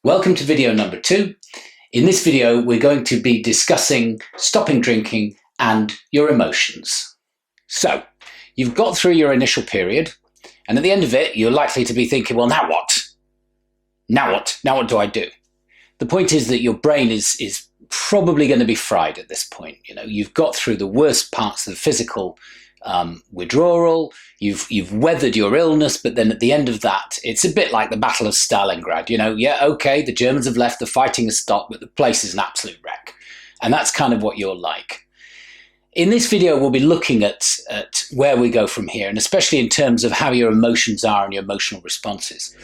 Welcome to video number 2. In this video, we're going to be discussing stopping drinking and your emotions. So, you've got through your initial period, and at the end of it, you're likely to be thinking, well, now what? Now what? Now what do I do? The point is that your brain is probably going to be fried at this point. You know, you've got through the worst parts of the physical withdrawal, you've weathered your illness, but then at the end of that, it's a bit like the Battle of Stalingrad. You know, yeah, okay, the Germans have left, the fighting has stopped, but the place is an absolute wreck. And that's kind of what you're like. In this video, we'll be looking at where we go from here, and especially in terms of how your emotions are and your emotional responses.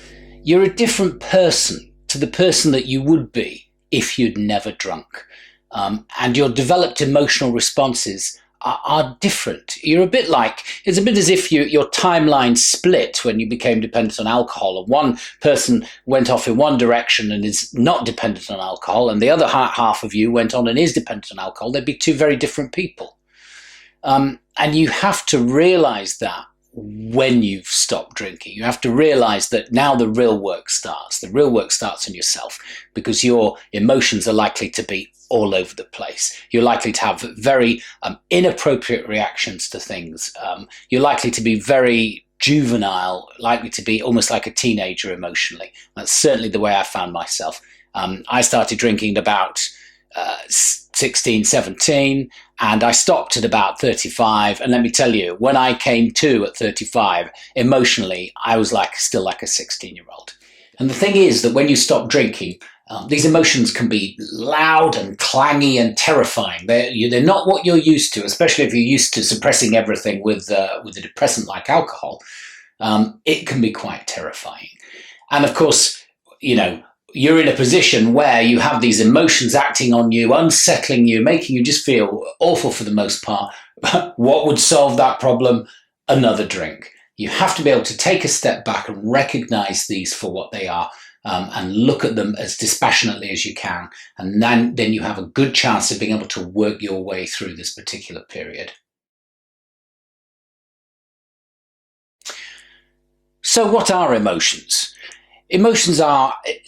You're a different person to the person that you would be if you'd never drunk. And your developed emotional responses are different. You're a bit like, it's a bit as if your timeline split when you became dependent on alcohol, and one person went off in one direction and is not dependent on alcohol, and the other half of you went on and is dependent on alcohol. They'd be two very different people. And you have to realize that when you've stopped drinking. You have to realize that now the real work starts. The real work starts in yourself, because your emotions are likely to be all over the place. You're likely to have very inappropriate reactions to things. You're likely to be very juvenile, likely to be almost like a teenager emotionally. That's certainly the way I found myself. I started drinking at about 16, 17, and I stopped at about 35. And let me tell you, when I came to at 35, emotionally, I was still like a 16-year-old. And the thing is that when you stop drinking, these emotions can be loud and clangy and terrifying. They're not what you're used to, especially if you're used to suppressing everything with a depressant like alcohol. It can be quite terrifying. And of course, you know, you're in a position where you have these emotions acting on you, unsettling you, making you just feel awful for the most part. What would solve that problem? Another drink. You have to be able to take a step back and recognize these for what they are, and look at them as dispassionately as you can. And then you have a good chance of being able to work your way through this particular period. So what are emotions? Emotions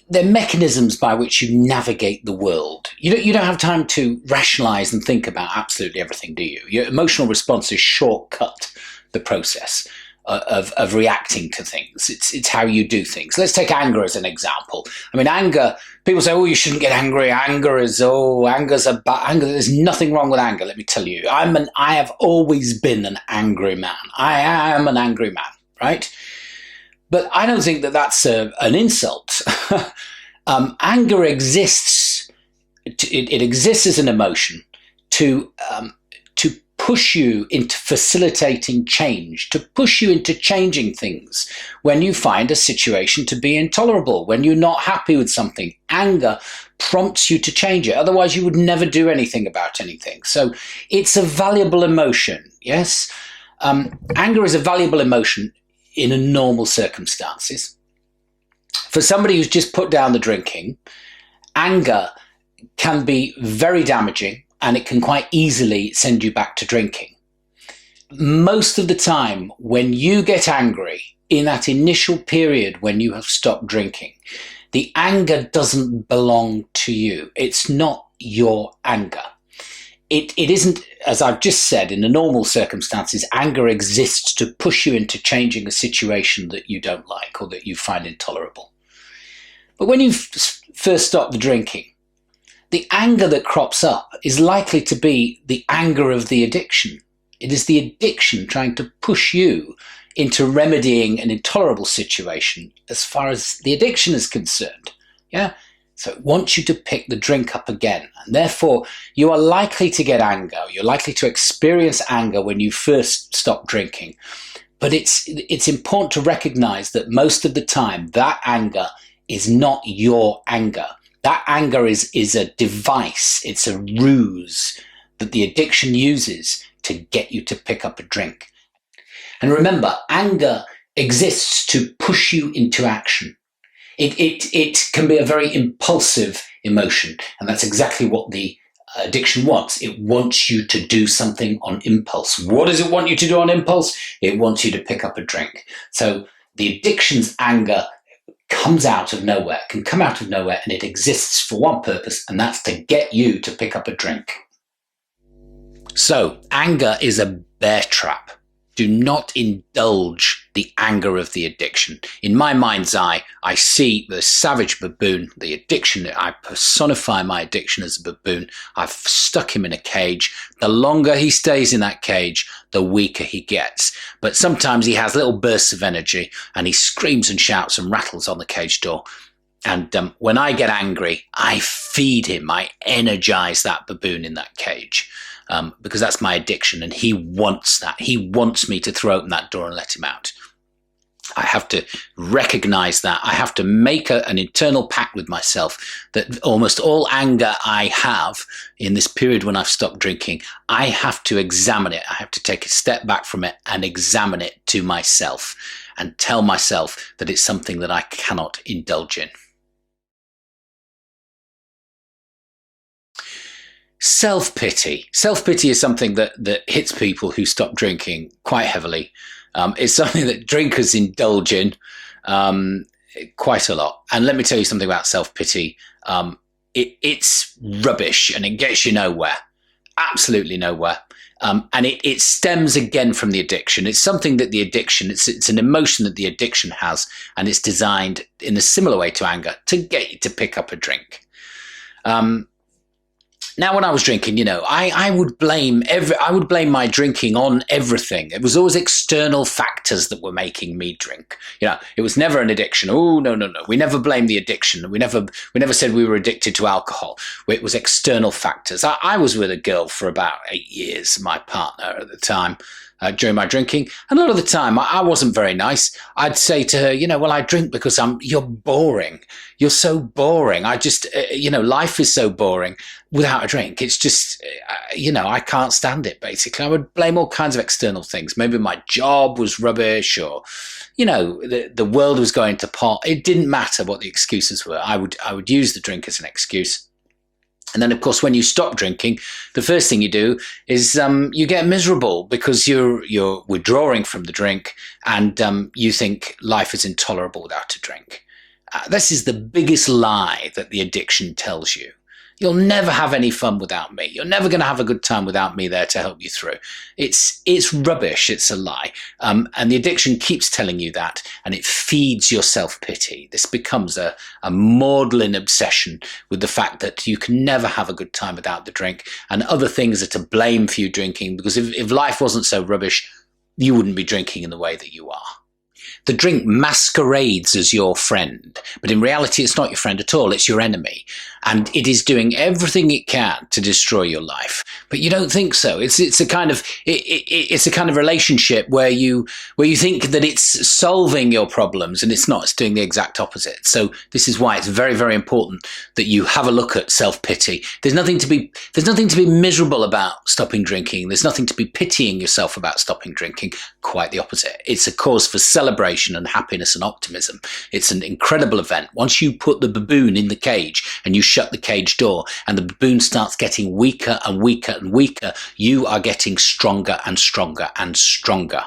they're mechanisms by which you navigate the world. You don't have time to rationalize and think about absolutely everything, do you? Your emotional responses shortcut the process of reacting to things. It's how you do things. Let's take anger as an example. I mean, anger, people say, oh, you shouldn't get angry. Anger's a bad, anger. There's nothing wrong with anger, let me tell you. I have always been an angry man. I am an angry man, right? But I don't think that that's an insult. Anger exists. It exists as an emotion to push you into facilitating change, to push you into changing things when you find a situation to be intolerable, when you're not happy with something. Anger prompts you to change it. Otherwise, you would never do anything about anything. So it's a valuable emotion, yes? Anger is a valuable emotion in a normal circumstances. For somebody who's just put down the drinking, anger can be very damaging, and it can quite easily send you back to drinking. Most of the time, when you get angry in that initial period when you have stopped drinking, the anger doesn't belong to you. It's not your anger. It isn't, as I've just said, in the normal circumstances, anger exists to push you into changing a situation that you don't like or that you find intolerable. But when you first stop the drinking, the anger that crops up is likely to be the anger of the addiction. It is the addiction trying to push you into remedying an intolerable situation as far as the addiction is concerned. Yeah? So it wants you to pick the drink up again. And therefore, you are likely to get anger. You're likely to experience anger when you first stop drinking. But it's important to recognize that most of the time, that anger is not your anger. That anger is a device. It's a ruse that the addiction uses to get you to pick up a drink. And remember, anger exists to push you into action. It can be a very impulsive emotion, and that's exactly what the addiction wants. It wants you to do something on impulse. What does it want you to do on impulse? It wants you to pick up a drink. So the addiction's anger comes out of nowhere, can come out of nowhere, and it exists for one purpose, and that's to get you to pick up a drink. So, anger is a bear trap. Do not indulge the anger of the addiction. In my mind's eye, I see the savage baboon, the addiction. I personify my addiction as a baboon. I've stuck him in a cage. The longer he stays in that cage, the weaker he gets. But sometimes he has little bursts of energy and he screams and shouts and rattles on the cage door. And when I get angry, I feed him. I energize that baboon in that cage. Because that's my addiction, and he wants that. He wants me to throw open that door and let him out. I have to recognize that. I have to make an internal pact with myself that almost all anger I have in this period when I've stopped drinking, I have to examine it. I have to take a step back from it and examine it to myself and tell myself that it's something that I cannot indulge in. Self-pity. Self-pity is something that hits people who stop drinking quite heavily. It's something that drinkers indulge in quite a lot. And let me tell you something about self-pity. It's rubbish and it gets you nowhere. Absolutely nowhere. And it stems again from the addiction. It's something that the addiction, it's an emotion that the addiction has, and it's designed in a similar way to anger to get you to pick up a drink. Now, when I was drinking, I would blame my drinking on everything. It was always external factors that were making me drink. It was never an addiction. Oh, no. We never blamed the addiction. We never said we were addicted to alcohol. It was external factors. I was with a girl for about 8 years, my partner at the time, during my drinking. And a lot of the time, I wasn't very nice. I'd say to her, well, I drink because you're boring. You're so boring. I just, life is so boring without a drink. It's just, I can't stand it, basically. I would blame all kinds of external things. Maybe my job was rubbish or, the world was going to pot. It didn't matter what the excuses were. I would use the drink as an excuse. And then, of course, when you stop drinking, the first thing you do is you get miserable because you're withdrawing from the drink and you think life is intolerable without a drink. This is the biggest lie that the addiction tells you. You'll never have any fun without me. You're never going to have a good time without me there to help you through. It's rubbish. It's a lie. And the addiction keeps telling you that, and it feeds your self-pity. This becomes a maudlin obsession with the fact that you can never have a good time without the drink, and other things are to blame for you drinking, because if life wasn't so rubbish, you wouldn't be drinking in the way that you are. The drink masquerades as your friend, but in reality, it's not your friend at all. It's your enemy, and it is doing everything it can to destroy your life. But you don't think so. It's a kind of relationship where you think that it's solving your problems, and it's not. It's doing the exact opposite. So this is why it's very, very important that you have a look at self-pity. There's nothing to be miserable about stopping drinking. There's nothing to be pitying yourself about stopping drinking. Quite the opposite. It's a cause for celebration and happiness and optimism. It's an incredible event. Once you put the baboon in the cage and you shut the cage door and the baboon starts getting weaker and weaker and weaker, you are getting stronger and stronger and stronger.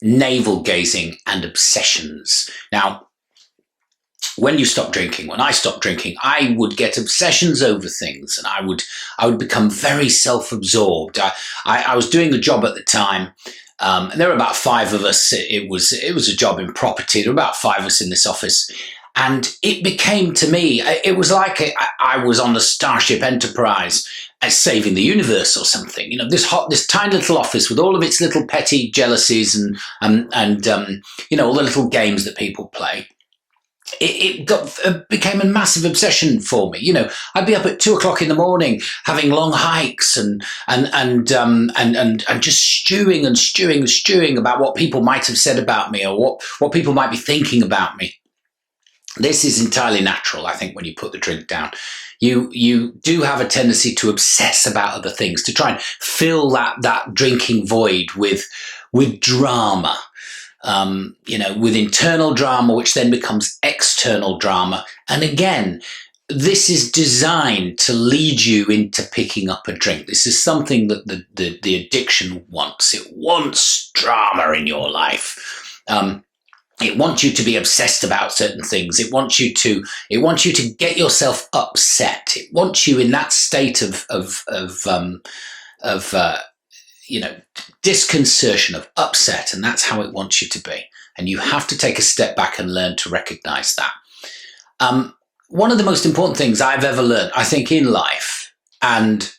Navel gazing and obsessions. Now, when I stopped drinking, I would get obsessions over things, and I would become very self-absorbed. I was doing a job at the time, and there were about 5 of us. It was a job in property. There were about 5 of us in this office, and it became, to me, it was like I was on the Starship Enterprise saving the universe or something. This tiny little office with all of its little petty jealousies and all the little games that people play. It became a massive obsession for me. I'd be up at 2:00 in the morning having long hikes and just stewing about what people might have said about me or what people might be thinking about me. This is entirely natural, I think, when you put the drink down. You do have a tendency to obsess about other things, to try and fill that drinking void with drama. With internal drama, which then becomes external drama. And again, this is designed to lead you into picking up a drink. This is something that the addiction wants. It wants drama in your life. It wants you to be obsessed about certain things. It wants you to get yourself upset. It wants you in that state of disconcertion, of upset, and that's how it wants you to be. And you have to take a step back and learn to recognize that. One of the most important things I've ever learned, I think, in life, and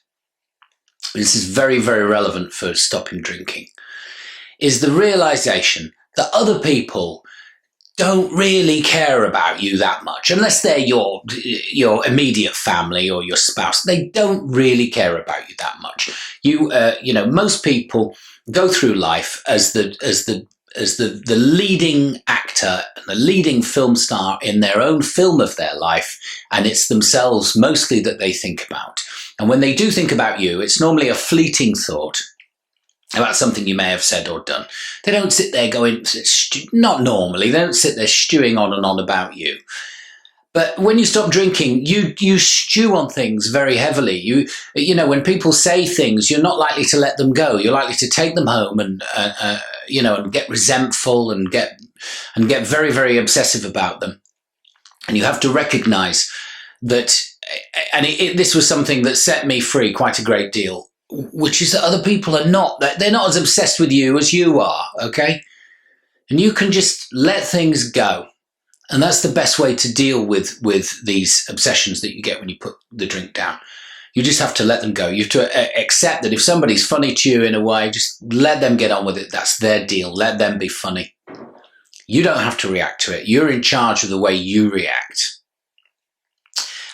this is very, very relevant for stopping drinking, is the realization that other people don't really care about you that much, unless they're your immediate family or your spouse. They don't really care about you that much. Most people go through life as the leading actor, the leading film star in their own film of their life, and it's themselves mostly that they think about. And when they do think about you, it's normally a fleeting thought about something you may have said or done. They don't sit there not normally, they don't sit there stewing on and on about you. But when you stop drinking, you stew on things very heavily. When people say things, you're not likely to let them go. You're likely to take them home and get resentful and get very, very obsessive about them. And you have to recognize that, and this was something that set me free quite a great deal, which is that other people are not, they're not as obsessed with you as you are, okay? And you can just let things go. And that's the best way to deal with these obsessions that you get when you put the drink down. You just have to let them go. You have to accept that if somebody's funny to you in a way, just let them get on with it. That's their deal. Let them be funny. You don't have to react to it. You're in charge of the way you react.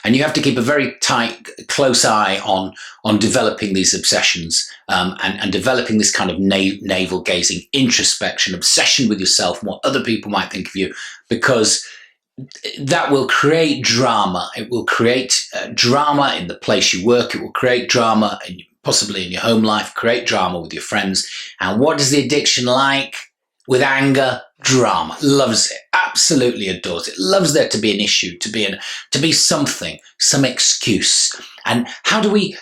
And you have to keep a very tight, close eye on developing these obsessions and developing this kind of navel-gazing introspection, obsession with yourself and what other people might think of you, because that will create drama. It will create drama in the place you work. It will create drama possibly in your home life, create drama with your friends. And what is the addiction like? With anger, drama, loves it, absolutely adores it, loves there to be an issue, to be something, some excuse. And how do we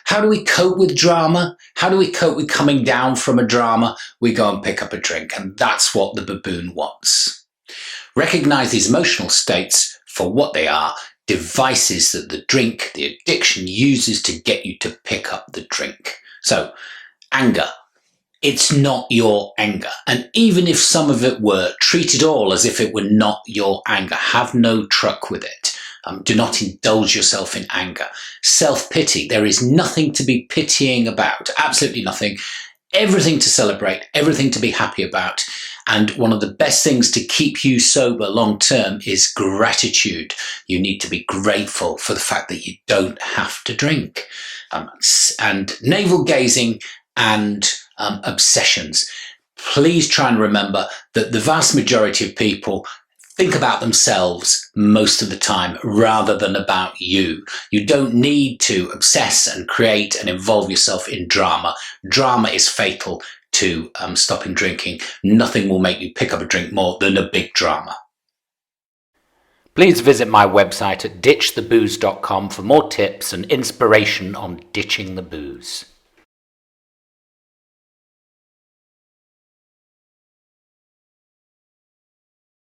cope with drama? How do we cope with coming down from a drama? We go and pick up a drink, and that's what the baboon wants. Recognize these emotional states for what they are, devices that the drink, the addiction uses to get you to pick up the drink. So, anger. It's not your anger. And even if some of it were, treat it all as if it were not your anger. Have no truck with it. Do not indulge yourself in anger. Self-pity. There is nothing to be pitying about. Absolutely nothing. Everything to celebrate. Everything to be happy about. And one of the best things to keep you sober long term is gratitude. You need to be grateful for the fact that you don't have to drink. And navel gazing and obsessions. Please try and remember that the vast majority of people think about themselves most of the time rather than about you. You don't need to obsess and create and involve yourself in drama. Drama is fatal to stopping drinking. Nothing will make you pick up a drink more than a big drama. Please visit my website at ditchthebooze.com for more tips and inspiration on ditching the booze.